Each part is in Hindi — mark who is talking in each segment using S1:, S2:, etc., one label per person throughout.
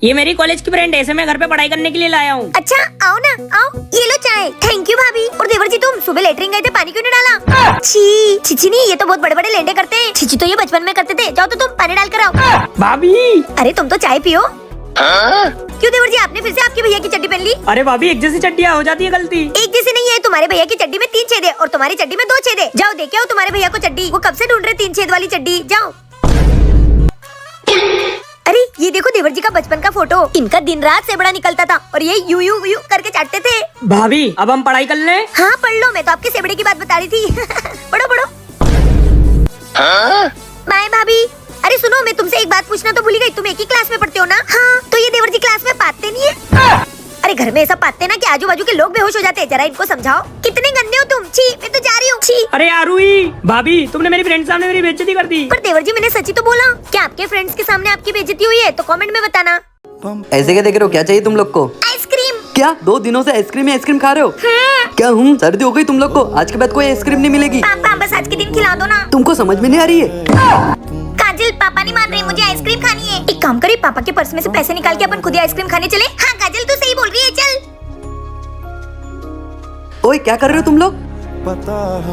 S1: ये मेरी कॉलेज की फ्रेंड है, मैं घर पे पढ़ाई करने के लिए लाया हूँ।
S2: अच्छा आओ ना आओ, ये लो चाय। थैंक यू भाभी। और देवर जी तुम सुबह लेटरिन गए थे, पानी क्यों नहीं डाला? छी छिची नहीं, ये तो बहुत बड़े बड़े लेंडे करते हैं। छिची तो ये बचपन में करते थे। जाओ तो तुम पानी डाल कर आओ।
S1: भाभी
S2: अरे तुम तो चाय पियो। क्यों देवर जी, आपने फिर से आपके भैया की चड्डी पहन ली?
S1: अरे भाभी एक जैसी चड्डियाँ हो जाती है गलती।
S2: एक जैसी नहीं है, तुम्हारे भैया की चड्डी में 3 छेद है और तुम्हारी चड्डी में 2 छेद है। जाओ देखे आओ तुम्हारे भैया को चड्डी, वो कब से ढूंढ रहे 3 छेद वाली चड्डी। जाओ। अरे ये देखो देवर जी का बचपन का फोटो, इनका दिन रात से बड़ा निकलता था और ये यू यू यू करके चाटते थे।
S1: भाभी अब हम पढ़ाई कर लें?
S2: हाँ पढ़ लो, मैं तो आपके सेबड़े की बात बता रही थी। पढ़ो पढ़ो। बाय भाभी। अरे सुनो, मैं तुमसे एक बात पूछना तो भूल गई, तुम एक ही क्लास में पढ़ते हो ना? हाँ। तो ये देवर जी क्लास में पाते नहीं है? अरे घर में ऐसा पाते ना कि आजू बाजू के लोग बेहोश हो जाते हैं। जरा इनको समझाओ। कितने गंदे हो तुम। छी, मैं तो जा रही हूँ। छी।
S1: अरे यार हुई भाभी, तुमने मेरी फ्रेंड सामने मेरी बेइज्जती कर दी।
S2: पर देवर जी मैंने सच ही तो बोला। क्या आपके फ्रेंड्स के सामने आपकी बेइज्जती हुई है तो कमेंट में बताना।
S3: ऐसे क्या देख रहे हो? क्या चाहिए तुम लोग को?
S2: आइसक्रीम।
S3: क्या 2 दिनों से आइसक्रीम खा रहे हो? क्या हूँ सर्दी हो गई तुम लोग को? आज के बाद कोई आइसक्रीम नहीं मिलेगी।
S2: पापा बस आज के दिन खिला दो ना।
S3: तुमको समझ में नहीं आ रही है?
S2: काजल पापा नहीं मान रहे, मुझे आइसक्रीम खानी है। एक काम करिए, पापा के पर्स में से पैसे निकाल के अपन खुद ही आइसक्रीम खाने चले। हाँ काजल तू सही बोल रही है, चल।
S3: ओए क्या कर रहे हो तुम लोग?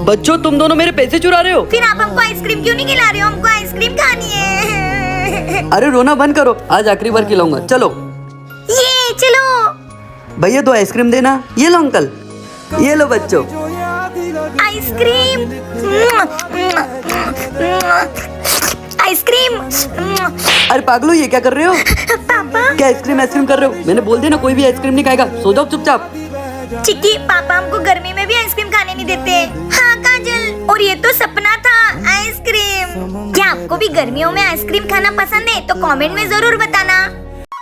S3: बच्चों तुम दोनों मेरे पैसे चुरा रहे हो।
S2: फिर आप हमको आइसक्रीम क्यों नहीं खिला रहे हो? हमको आइसक्रीम खानी है।
S3: अरे रोना बंद करो, आज आखिरी बार खिलाऊंगा। चलो
S2: ये चलो। भैया
S3: 2 आइसक्रीम देना। ये लो अंकल, ये लो बच्चों
S2: आइसक्रीम। आइसक्रीम।
S3: अरे पागलो ये क्या कर रहे हो?
S2: पापा
S3: क्या आइसक्रीम कर रहे हो? मैंने बोल दिया ना कोई भी आइसक्रीम नहीं खाएगा। सो जाओ चुपचाप।
S2: चिक्की पापा हमको गर्मी में भी आइसक्रीम खाने नहीं देते। हाँ काजल, और ये तो सपना था आइसक्रीम। क्या आपको भी गर्मियों में आइसक्रीम खाना पसंद है तो कमेंट में जरूर बताना।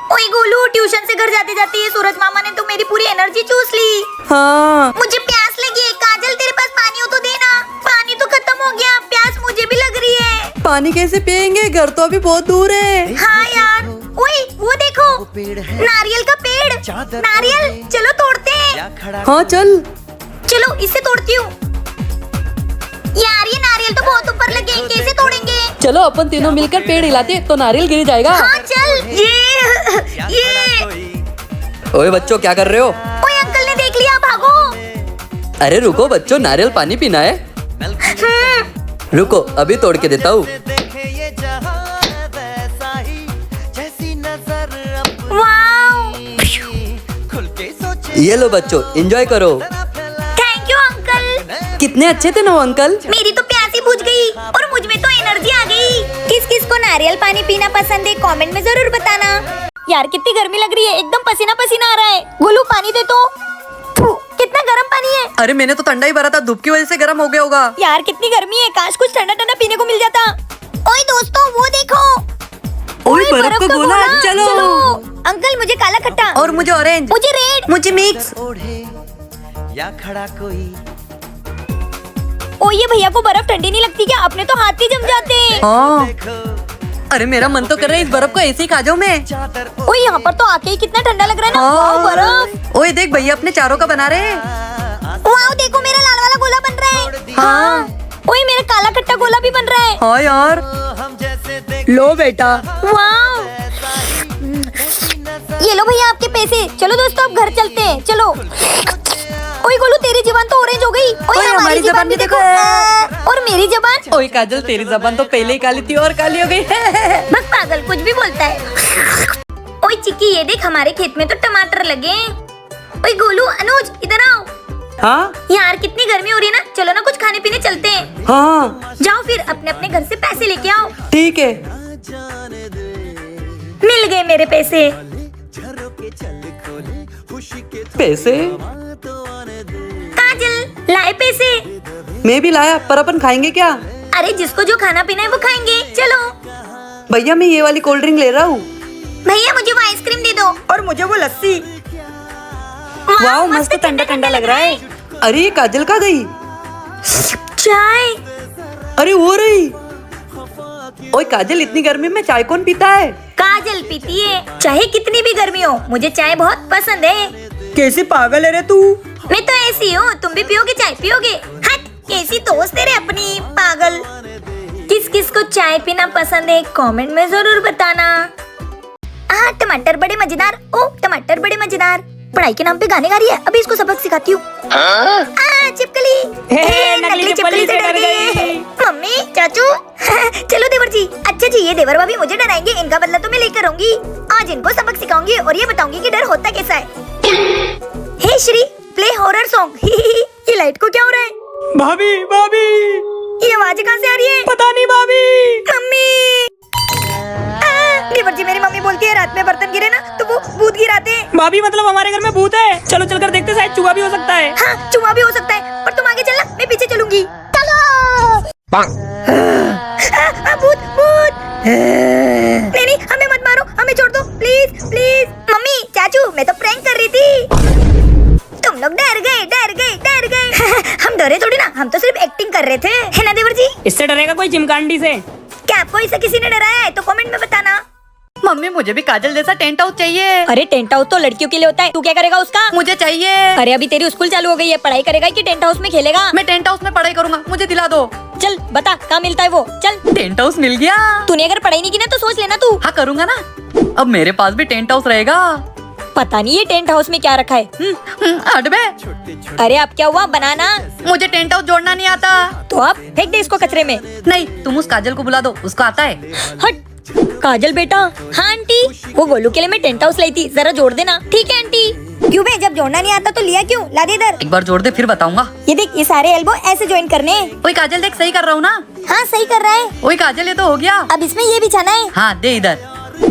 S2: ओए गोलू, ट्यूशन से घर जाते जाते ये सूरज मामा ने तो मेरी पूरी एनर्जी चूस ली।
S3: हाँ
S2: मुझे प्यास लगी है। काजल तेरे पास पानी हो तो देना। पानी तो खत्म हो गया, प्यास मुझे भी लग रही है।
S3: पानी कैसे पियेंगे? घर तो अभी बहुत दूर है।
S2: हाँ यार। ओए वो देखो, नारियल का पेड़। नारियल चलो तोड़ते हैं।
S3: हाँ चल।
S2: चलो इससे तोड़ती हूँ। यार ये नारियल तो बहुत ऊपर लगे हैं, कैसे तोड़ेंगे?
S3: चलो अपन तीनों मिलकर पेड़ हिलाते तो नारियल गिर जाएगा।
S2: हाँ चल। ये
S3: ओए बच्चों क्या कर रहे हो?
S2: ओए अंकल ने देख लिया, भागो।
S3: अरे रुको बच्चों, नारियल पानी पीना है। रुको अभी तोड़ के देता हूँ।
S2: वाओ।
S3: ये लो बच्चों, एंजॉय करो।
S2: Thank you uncle.
S3: कितने अच्छे थे ना वो अंकल।
S2: मेरी तो प्यास ही बुझ गई और मुझ में तो एनर्जी आ गई। किस किस को नारियल पानी पीना पसंद है कमेंट में जरूर बताना। यार कितनी गर्मी लग रही है, एकदम पसीना पसीना आ रहा है। गोलू पानी दे तो। कितना गर्म पानी है।
S3: अरे मैंने तो ठंडा ही भरा था, धूप की वजह से गर्म हो गया होगा।
S2: यार कितनी गर्मी है, काश कुछ ठंडा ठंडा पीने को मिल जाता। ओए दोस्तों वो देखो।
S3: ओए बर्फ का गोला। चलो।
S2: अंकल मुझे काला खट्टा।
S3: और मुझे ऑरेंज।
S2: मुझे रेड।
S3: मुझे मिक्स।
S4: या खड़ा कोई।
S2: ओ ये भैया को बर्फ ठंडी नहीं लगती क्या? अपने तो हाथ ही जम जाते हैं।
S3: हाँ। अरे मेरा मन तो कर रहा है इस बर्फ को ऐसे ही खा जाऊं मैं।
S2: ओए यहाँ पर तो आके ही कितना ठंडा लग रहा है ना। वाह बर्फ।
S3: ओए देख भैया अपने चारों का बना रहे हैं।
S2: वाह देखो मेरा लाल वाला गोला बन रहा है।
S3: हाँ।
S2: ओए मेरा काला खट्टा गोला भी बन रहा है।
S3: हाँ यार। लो बेटा।
S2: वाह। ये लो भैया आपके पैसे। चलो दोस्तों अब घर चलते हैं, चलो। ओए गोलू तेरी जुबान तो ऑरेंज हो गई। ओए हमारी जुबान भी देखो। और मेरी जुबान।
S3: ओए काजल तेरी जुबान तो पहले ही काली थी और काली हो गई।
S2: बस पागल कुछ भी बोलता है। ओए चिक्की ये देख हमारे खेत में तो टमाटर लगे हैं। ओए गोलू अनुज इधर आओ।
S3: हाँ
S2: यार कितनी गर्मी हो रही है ना, चलो ना कुछ खाने पीने चलते हैं।
S3: हाँ
S2: जाओ फिर अपने अपने घर से पैसे लेके आओ।
S3: ठीक है।
S2: मिल गए मेरे पैसे।
S3: पैसे?
S2: काजल लाए पैसे।
S3: मैं भी लाया, पर अपन खाएंगे क्या?
S2: अरे जिसको जो खाना पीना है वो खाएंगे, चलो।
S3: भैया मैं ये वाली कोल्ड ड्रिंक ले रहा हूँ।
S2: भैया मुझे वो आइसक्रीम दे दो।
S1: और मुझे वो लस्सी।
S3: वाह मस्त ठंडा ठंडा लग रहा है। अरे ये काजल कहाँ गई?
S2: चाय।
S3: अरे वो रही। ओए काजल इतनी गर्मी में चाय कौन पीता है?
S2: काजल पीती है, चाहे कितनी भी गर्मी हो मुझे चाय बहुत पसंद है।
S1: कैसी पागल है रे तू?
S2: मैं तो ऐसी हूँ, तुम भी पियोगे चाय? पियोगे? हट, कैसी दोस्त है रे अपनी, पागल। किस किस को चाय पीना पसंद है कमेंट में जरूर बताना। टमाटर बड़े मजेदार। ओ टमाटर बड़े मजेदार। पढ़ाई के नाम पे गाने गा रही है, अभी इसको सबक सिखाती हूँ। चिपकली नकली चिपकली से डर गई। मम्मी चाचू चलो देवर जी। अच्छा जी, ये देवर भाभी मुझे डराएंगे, इनका बदला तो मैं लेकर आऊंगी। आज इनको सबक सिखाऊंगी और ये बताऊंगी कि डर होता कैसा है। हे श्री, प्ले हॉरर सॉन्ग। ये लाइट को क्या हो रहा है?
S1: भाभी भाभी,
S2: ये आवाज कहाँ से आ रही है?
S1: पता नहीं भाभी।
S2: मम्मी। देवर जी, मेरी मम्मी बोलती है रात में बर्तन गिरे ना तो वो भूत गिराते हैं।
S1: भाभी मतलब हमारे घर में भूत है। चलो चलकर देखते, शायद चूहा भी हो सकता है।
S2: हाँ, चूहा भी हो सकता है, पर तुम आगे चलना, मैं पीछे चलूंगी। चलो। भूत भूत। नहीं नहीं, हमें मत मारो, हमें छोड़ दो प्लीज प्लीज। मम्मी चाचू, मैं तो प्रैंक कर रही थी। तुम लोग डर गए डर गए डर गए। हम डरे थोड़ी ना, हम तो सिर्फ एक्टिंग कर रहे थे, है ना देवर जी?
S1: इससे डरेगा कोई चिमकांडी से?
S2: क्या आपको इसे किसी ने डराया है तो कमेंट में बताना।
S3: मम्मी मुझे भी काजल जैसा टेंट हाउस चाहिए।
S2: अरे टेंट हाउस तो लड़कियों के लिए होता है, तू क्या करेगा उसका?
S3: मुझे चाहिए।
S2: अरे अभी तेरी स्कूल चालू हो गई है, पढ़ाई करेगा कि टेंट हाउस में खेलेगा?
S3: मैं टेंट हाउस में पढ़ाई करूंगा, मुझे दिला दो।
S2: चल बता कहाँ मिलता है वो, चल।
S3: टेंट हाउस मिल गया।
S2: तूने अगर पढ़ाई नहीं की ना तो सोच लेना तू।
S3: हाँ करूंगा ना, अब मेरे पास भी टेंट हाउस रहेगा।
S2: पता नहीं ये टेंट हाउस में क्या रखा है।
S3: हट बे।
S2: अरे अब क्या हुआ, बनाना।
S3: मुझे टेंट हाउस जोड़ना नहीं आता।
S2: तो अब फेंक दे इसको कचरे में।
S3: नहीं, तुम उस काजल को बुला दो, उसको आता है।
S2: हट। काजल बेटा। हाँ आंटी, वो गोलू के लिए मैं टेंट हाउस लाई थी, जरा जोड़ देना। ठीक है आंटी। क्यों बे, जब जोड़ना नहीं आता तो लिया क्यों? ला दे इधर।
S3: एक बार जोड़ दे फिर बताऊंगा।
S2: ये देख, ये सारे एल्बो ऐसे ज्वाइन करने।
S3: ओए काजल देख, सही कर रहा हूँ ना?
S2: हाँ सही कर रहा है।
S3: ओए काजल, ये तो हो गया।
S2: अब इसमें ये बिछाना है।
S3: हाँ दे इधर।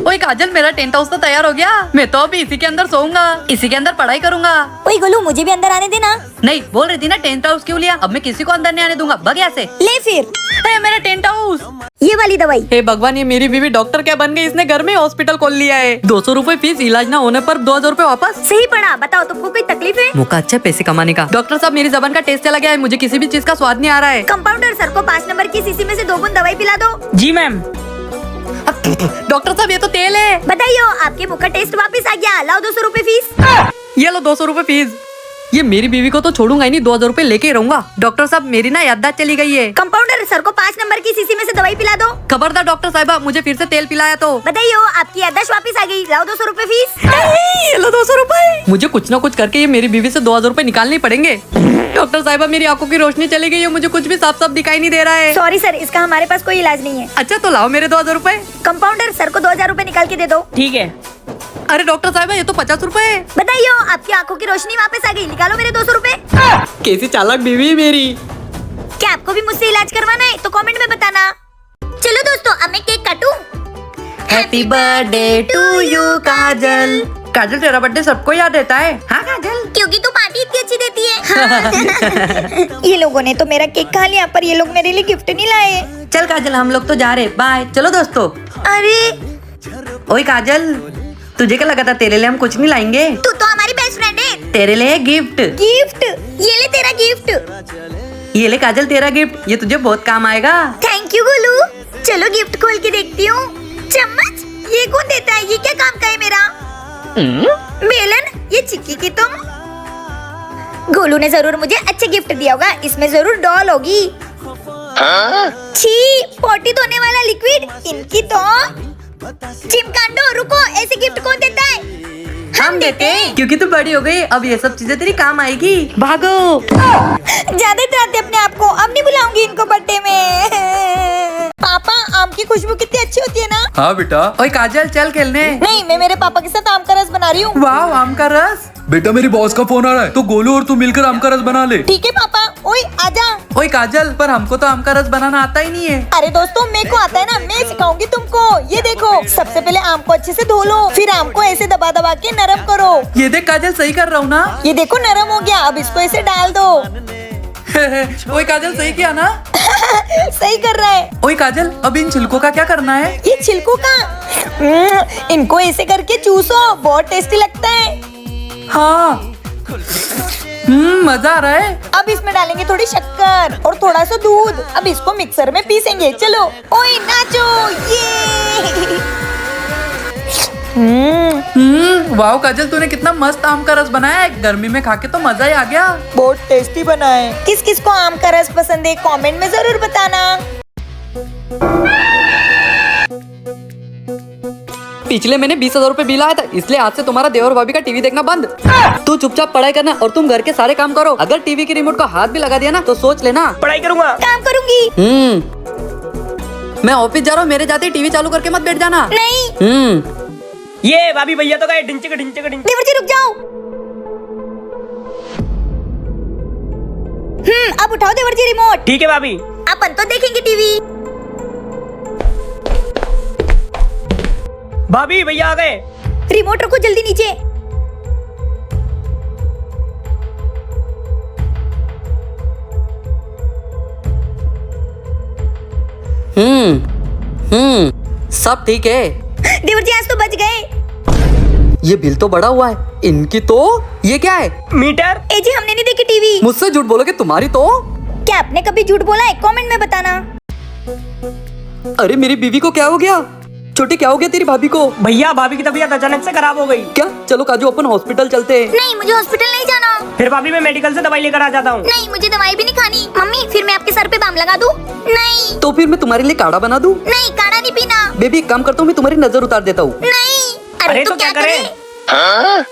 S3: ओए काजल, मेरा टेंट हाउस तो तैयार हो गया। मैं तो अभी इसी के अंदर सोऊंगा, इसी के अंदर पढ़ाई करूंगा।
S2: ओए गोलू, मुझे भी अंदर आने देना।
S3: नहीं, बोल रही थी ना टेंट हाउस क्यों लिया? अब मैं किसी को अंदर नहीं आने दूंगा, भग यहाँ से।
S2: ले फिर।
S3: अरे मेरा टेंट हाउस।
S2: ये वाली दवाई।
S3: हे भगवान, ये मेरी बीवी डॉक्टर क्या बन गई? इसने घर में हॉस्पिटल खोल लिया है। 200 रूपए फीस, इलाज ना होने पर 2000 रूपए वापस।
S2: सही पढ़ा। बताओ तुमको कोई तकलीफ है?
S3: मौका अच्छा पैसे कमाने का। डॉक्टर साहब, मेरी जबान का टेस्ट चला गया है, मुझे किसी भी चीज का स्वाद नहीं आ रहा है।
S2: कंपाउंडर सर को 5 नंबर की शीशी में से 2 बूंद दवाई पिला दो।
S1: जी मैम।
S3: डॉक्टर साहब, ये तो तेल है।
S2: बताइयो, आपके मुंह का टेस्ट वापस आ गया। लाओ 200 रूपए फीस।
S3: ये लो 200 रूपए फीस। ये मेरी बीवी को तो छोड़ूंगा ही नहीं, 2000 रूपए लेके ही रहूंगा। डॉक्टर साहब, मेरी ना याददाश्त चली गई है।
S2: कंपाउंडर सर को 5 नंबर की शीशी में से दवाई पिला दो।
S3: खबरदार डॉक्टर साहिबा, मुझे फिर से तेल पिलाया तो।
S2: बताइयो, आपकी याददाश्त वापस आ गई। लाओ 200 रूपए फीस।
S3: ये लो 200 रूपए। मुझे कुछ ना कुछ करके ये मेरी बीवी से 2000 रूपए निकालने पड़ेंगे। डॉक्टर साहिबा, मेरी आंखों की रोशनी चली गई है, मुझे कुछ भी साफ साफ दिखाई नहीं दे रहा है।
S2: सॉरी सर, इसका हमारे पास कोई इलाज नहीं है।
S3: अच्छा तो लाओ मेरे 2000 रूपए।
S2: कंपाउंडर सर को 2000 रूपए निकाल के दे दो।
S1: ठीक है।
S3: अरे डॉक्टर साहिबा, ये तो 50 रूपए है।
S2: बताइयो, आपकी आंखों की रोशनी वापस आ गई। निकालो मेरे 200 रूपए।
S3: कैसी चालाक बीवी है मेरी।
S2: क्या आपको भी मुझसे इलाज करवाना है तो कमेंट में बताना। चलो दोस्तों, अब मैं केक काटूं।
S3: Happy birthday to you Kajal. Kajal, तेरा बर्थडे सबको याद रहता है। हाँ काजल,
S2: क्योंकि तू पार्टी इतनी अच्छी देती है। ये लोगों ने तो मेरा केक खा लिया, पर ये लोग मेरे लिए गिफ्ट नहीं लाए।
S3: चल काजल, हम लोग तो जा रहे, बाय। चलो दोस्तों।
S2: अरे
S3: ओए काजल, तुझे क्या लगा था तेरे लिए हम कुछ नहीं लाएंगे?
S2: तू तो हमारी बेस्ट फ्रेंड है।
S3: तेरे लिए गिफ्ट।
S2: गिफ्ट? ये ले तेरा गिफ्ट।
S3: ये ले काजल तेरा गिफ्ट, ये तुझे बहुत काम आएगा।
S2: Thank you Golu. चलो गिफ्ट खोल के देखती हूँ। चम्मच? ये कौन देता है? ये क्या काम का है मेरा? बेलन? ये चिक्की की तुम। गोलू ने जरूर मुझे अच्छा गिफ्ट दिया होगा, इसमें जरूर डॉल होगी। छी, पोटी धोने वाला लिक्विड। इनकी तो चिमकांडो, रुको, ऐसे गिफ्ट कौन देता है? हम देते हैं।
S3: क्योंकि तू बड़ी हो गई, अब ये सब चीजें तेरी काम आएगी। भागो।
S2: ज्यादा डराते अपने आप को। अब नहीं बुलाऊंगी इनको बर्थडे में। पापा, आम की खुशबू कितनी अच्छी होती है ना?
S5: हाँ बेटा।
S3: ओए काजल, चल खेलने।
S2: नहीं, मैं मेरे पापा के साथ आम का रस बना रही हूँ।
S3: वाह, आम का रस।
S5: बेटा मेरी बॉस का फोन आ रहा है, तो गोलू और तू मिलकर आम का रस बना ले।
S2: ठीक है पापा। ओए आजा।
S3: ओए काजल, पर हमको तो आम का रस बनाना आता ही नहीं है।
S2: अरे दोस्तों, मेरे को आता है ना, मैं सिखाऊंगी तुमको। ये देखो, सबसे पहले आम को अच्छे से धो लो, फिर आम को ऐसे दबा दबा के नरम करो।
S3: ये देख काजल, सही कर रहा हूँ ना?
S2: ये देखो नरम हो गया, अब इसको ऐसे डाल दो।
S3: ओए काजल, सही किया ना?
S2: सही कर रहा है।
S3: ओए काजल, अब इन छिलकों का क्या करना है?
S2: ये छिलकों का इनको ऐसे करके चूसो, बहुत टेस्टी लगता है।
S3: हाँ, मजा आ रहा है।
S2: अब इसमें डालेंगे थोड़ी शक्कर और थोड़ा सा दूध। अब इसको मिक्सर में पीसेंगे। चलो, ओए नाचो, ये।
S3: वाह काजल, तूने कितना मस्त आम का रस बनाया है। गर्मी में खा के तो मजा ही आ गया।
S2: बहुत टेस्टी बना है। किस किस को आम का रस पसंद है कमेंट में जरूर बताना।
S3: पिछले महीने 20,000 रूपए बिल आया था, इसलिए आज से तुम्हारा देवर भाभी का टीवी देखना बंद। तू चुपचाप पढ़ाई करना और तुम घर के सारे काम करो। अगर टीवी के रिमोट को हाथ भी लगा दिया ना तो सोच लेना।
S1: पढ़ाई करूंगा।
S2: काम करूंगी।
S3: मैं ऑफिस जा रहा हूँ, मेरे जाते ही टीवी चालू करके मत बैठ जाना।
S2: नहीं।
S1: ये भाभी भैया तो गए ढिंचक ढिंचक ढिंचक।
S2: देवर जी रुक जाओ। अब उठाओ देवर जी रिमोट।
S1: ठीक है भाभी।
S2: अपन तो देखेंगे टीवी।
S1: भाभी भैया आ गए।
S2: रिमोट रखो जल्दी नीचे।
S3: सब ठीक है।
S2: देवर जी आज तो बच गए।
S3: ये बिल तो बड़ा हुआ है इनकी। तो ये क्या है?
S1: मीटर।
S2: ए जी हमने नहीं देखी टीवी।
S3: मुझसे झूठ बोलोगे? तुम्हारी तो।
S2: क्या आपने कभी झूठ बोला है? कमेंट में बताना।
S3: अरे मेरी बीवी को क्या हो गया? छोटी क्या हो गया तेरी भाभी को?
S1: भैया भाभी की तबीयत अचानक से खराब हो गई।
S3: क्या? चलो काजू अपन हॉस्पिटल चलते हैं।
S2: नहीं मुझे हॉस्पिटल नहीं जाना।
S1: फिर भाभी मैं मेडिकल से दवाई लेकर आ जाता हूँ।
S2: नहीं मुझे दवाई भी नहीं खानी। मम्मी फिर मैं आपके सर पे बाम लगा दूं? नहीं।
S3: तो फिर मैं तुम्हारे लिए काढ़ा बना दूं?
S2: नहीं काढ़ा नहीं पीना।
S3: बेबी एक काम करता हूँ, मैं तुम्हारी नजर उतार देता हूँ।
S2: नहीं।
S1: अरे तो क्या करें?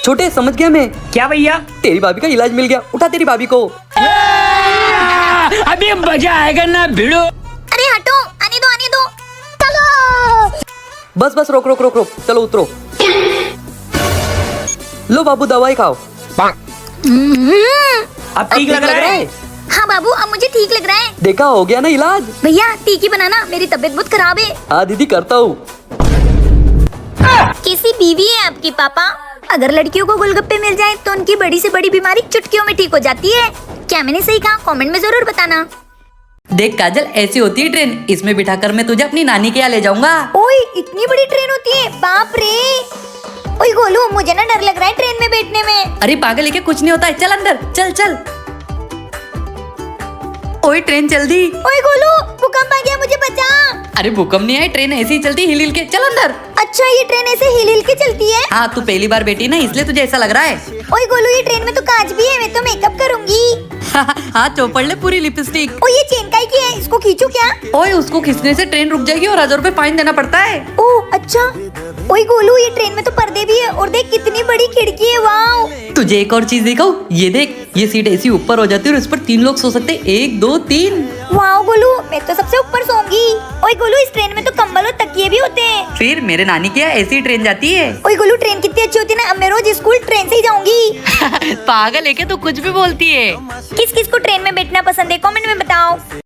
S3: छोटे समझ गया मैं।
S1: क्या भैया?
S3: तेरी भाभी का इलाज मिल गया। उठा तेरी भाभी को।
S1: अभी मजा आएगा ना भिड़ो।
S2: अरे हटो। आने दो आने दो। चलो।
S3: बस बस रोक रोक रोक रोक। चलो उतरो। लो बाबू दवाई खाओ।
S1: अब ठीक लग रहा है?
S2: हाँ बाबू अब मुझे ठीक लग रहा है।
S3: देखा हो गया ना इलाज।
S2: भैया टीकी बनाना, मेरी तबीयत बहुत खराब है।
S3: हाँ दीदी करता हूँ।
S2: कैसी बीवी है आपकी पापा? अगर लड़कियों को गोलगप्पे मिल जाए तो उनकी बड़ी से बड़ी बीमारी चुटकियों में ठीक हो जाती है। क्या मैंने सही कहा? कमेंट में जरूर बताना।
S3: देख काजल, ऐसी होती है ट्रेन। इसमें बिठाकर मैं तुझे अपनी नानी के यहाँ ले जाऊंगा।
S2: ओए इतनी बड़ी ट्रेन होती है? बाप रे। ओए गोलू मुझे ना डर लग रहा है ट्रेन में बैठने में।
S3: अरे पागल है क्या? कुछ नहीं होता है। चल अंदर चल चल। ओए ट्रेन चल दी।
S2: ओए गोलू भूकंप आ गया, मुझे बचा।
S3: अरे भूकंप नहीं आए, ट्रेन ऐसी ही चलती हिल हिल के। चल अंदर।
S2: अच्छा ये ट्रेन ऐसे हिल हिल के चलती है?
S3: हाँ तू पहली बार बैठी ना इसलिए तुझे ऐसा लग रहा है।
S2: ओए गोलू ये ट्रेन में तो कांच भी है, मैं तो मेकअप करूंगी।
S3: हाँ चौपड़ ले पूरी लिपस्टिक।
S2: ओ ये चेन काई की है, इसको खींचू क्या?
S3: ओए उसको खींचने से ट्रेन रुक जाएगी और 1000 रूपए फाइन देना पड़ता है।
S2: ओ अच्छा। ओए गोलू ये ट्रेन में तो पर्दे भी है और देख कितनी बड़ी खिड़की है। वाओ।
S3: तुझे एक और चीज दिखाऊं? ये देख, ये सीट ऐसी ऊपर हो जाती है और इस पर 3 लोग सो सकते हैं। 1 2 3।
S2: वाओ गोलू मैं तो सबसे ऊपर सोऊंगी। ओए गोलू इस ट्रेन में तो कंबल और तकिए भी होते हैं।
S3: फिर मेरे नानी के यहाँ ऐसी ट्रेन जाती है।
S2: ओए गोलू ट्रेन कितनी अच्छी होती है ना। अब मैं रोज स्कूल ट्रेन से ही जाऊंगी।
S3: पागल है क्या? तू कुछ भी बोलती है।
S2: किस किस को ट्रेन में बैठना पसंद है? कमेंट में बताओ।